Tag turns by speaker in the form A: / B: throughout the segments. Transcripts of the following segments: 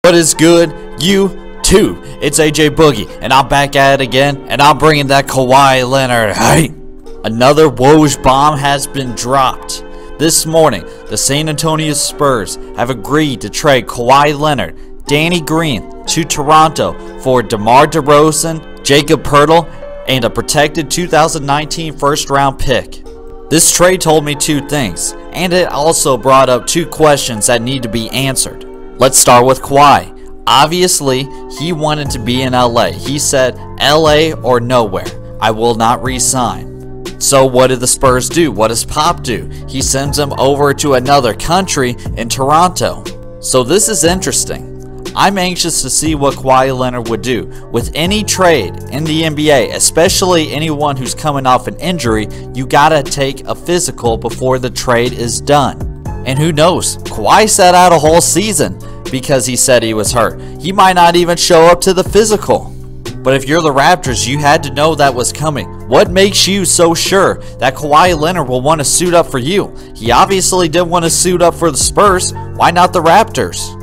A: What is good, YouTube? It's AJ Boogie, and I'm back at it again, and I'm bringing that Kawhi Leonard hype. Another Woj bomb has been dropped. This morning, the San Antonio Spurs have agreed to trade Kawhi Leonard, Danny Green to Toronto for Demar Derozan, Jakob Poeltl, and a protected 2019 first-round pick. This trade told me two things, and it also brought up two questions that need to be answered. Let's start with Kawhi. Obviously, he wanted to be in LA. He said, LA or nowhere. I will not re-sign. So what did the Spurs do? What does Pop do? He sends him over to another country in Toronto. So this is interesting. I'm anxious to see what Kawhi Leonard would do. With any trade in the NBA, especially anyone who's coming off an injury, you gotta take a physical before the trade is done. And who knows, Kawhi sat out a whole season because he said he was hurt. He might not even show up to the physical. But if you're the Raptors, you had to know that was coming. What makes you so sure that Kawhi Leonard will want to suit up for you? He obviously did want to suit up for the Spurs. Why not the Raptors?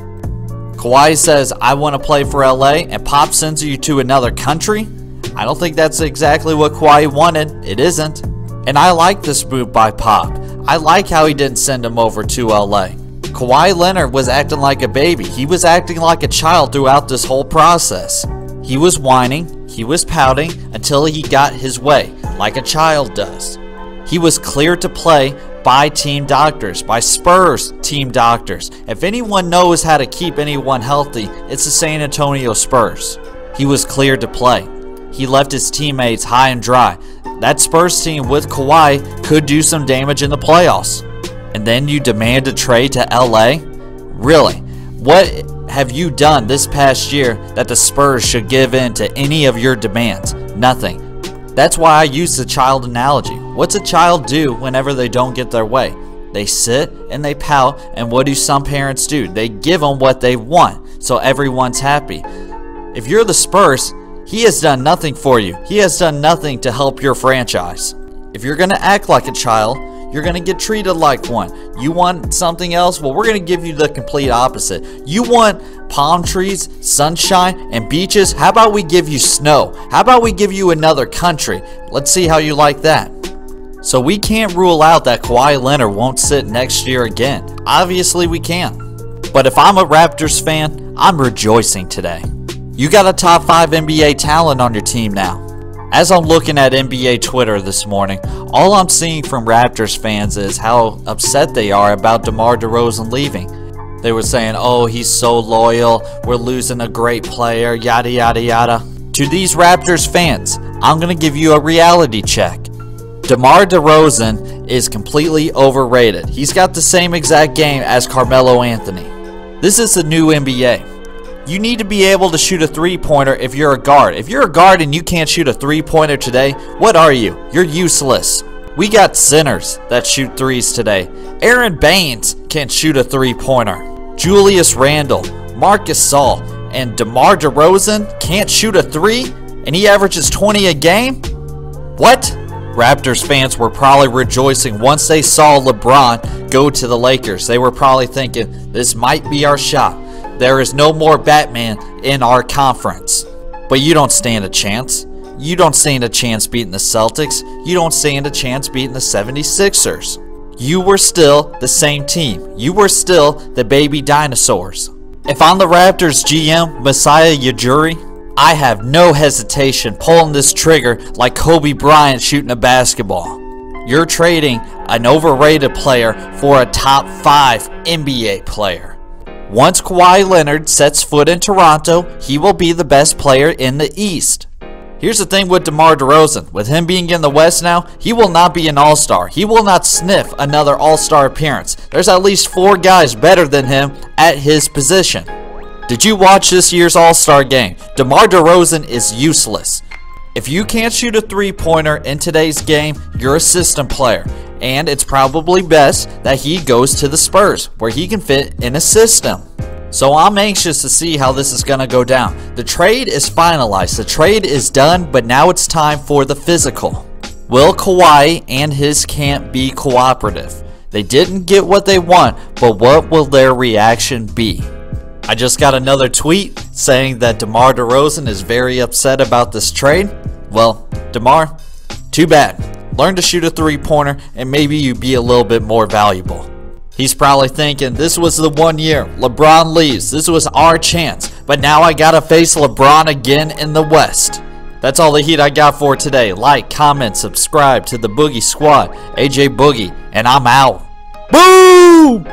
A: Kawhi says, I want to play for LA, and Pop sends you to another country? I don't think that's exactly what Kawhi wanted. It isn't. And I like this move by Pop. I like how he didn't send him over to LA. Kawhi Leonard was acting like a baby. He was acting like a child throughout this whole process. He was whining, he was pouting until he got his way, like a child does. He was cleared to play by team doctors, by Spurs team doctors. If anyone knows how to keep anyone healthy, it's the San Antonio Spurs. He was cleared to play. He left his teammates high and dry. That Spurs team with Kawhi could do some damage in the playoffs. And then you demand a trade to LA? Really? What have you done this past year that the Spurs should give in to any of your demands? Nothing. That's why I use the child analogy. What's a child do whenever they don't get their way? They sit and they pout, and what do some parents do? They give them what they want, so everyone's happy. If you're the Spurs, he has done nothing for you. He has done nothing to help your franchise. If you're going to act like a child, you're going to get treated like one. You want something else? Well, we're going to give you the complete opposite. You want palm trees, sunshine, and beaches? How about we give you snow? How about we give you another country? Let's see how you like that. So we can't rule out that Kawhi Leonard won't sit next year again. Obviously we can. But if I'm a Raptors fan, I'm rejoicing today. You got a top 5 NBA talent on your team now. As I'm looking at NBA Twitter this morning, all I'm seeing from Raptors fans is how upset they are about Demar Derozan leaving. They were saying, oh, he's so loyal, we're losing a great player, yada yada yada. To these Raptors fans, I'm going to give you a reality check. Demar Derozan is completely overrated. He's got the same exact game as Carmelo Anthony. This is the new NBA. You need to be able to shoot a three-pointer if you're a guard. If you're a guard and you can't shoot a three-pointer today, what are you? You're useless. We got centers that shoot threes today. Aaron Baines can't shoot a three-pointer. Julius Randle, Marcus Gasol, and DeMar DeRozan can't shoot a three, and he averages 20 a game? What? Raptors fans were probably rejoicing once they saw LeBron go to the Lakers. They were probably thinking, this might be our shot. There is no more Batman in our conference. But you don't stand a chance. You don't stand a chance beating the Celtics. You don't stand a chance beating the 76ers. You were still the same team. You were still the baby dinosaurs. If I'm the Raptors GM, Masai Ujiri, I have no hesitation pulling this trigger like Kobe Bryant shooting a basketball. You're trading an overrated player for a top 5 NBA player. Once Kawhi Leonard sets foot in Toronto, he will be the best player in the East. Here's the thing with DeMar DeRozan. With him being in the West now, he will not be an all-star. He will not sniff another all-star appearance. There's at least 4 guys better than him at his position. Did you watch this year's all-star game? DeMar DeRozan is useless. If you can't shoot a three-pointer in today's game, you're a system player. And it's probably best that he goes to the Spurs, where he can fit in a system. So I'm anxious to see how this is going to go down. The trade is finalized. The trade is done, but now it's time for the physical. Will Kawhi and his camp be cooperative? They didn't get what they want, but what will their reaction be? I just got another tweet saying that DeMar DeRozan is very upset about this trade. Well, DeMar, too bad. Learn to shoot a three-pointer and maybe you'd be a little bit more valuable. He's probably thinking, this was the 1 year. LeBron leaves. This was our chance. But now I gotta face LeBron again in the West. That's all the heat I got for today. Like, comment, subscribe to the Boogie Squad. AJ Boogie, and I'm out. Boom!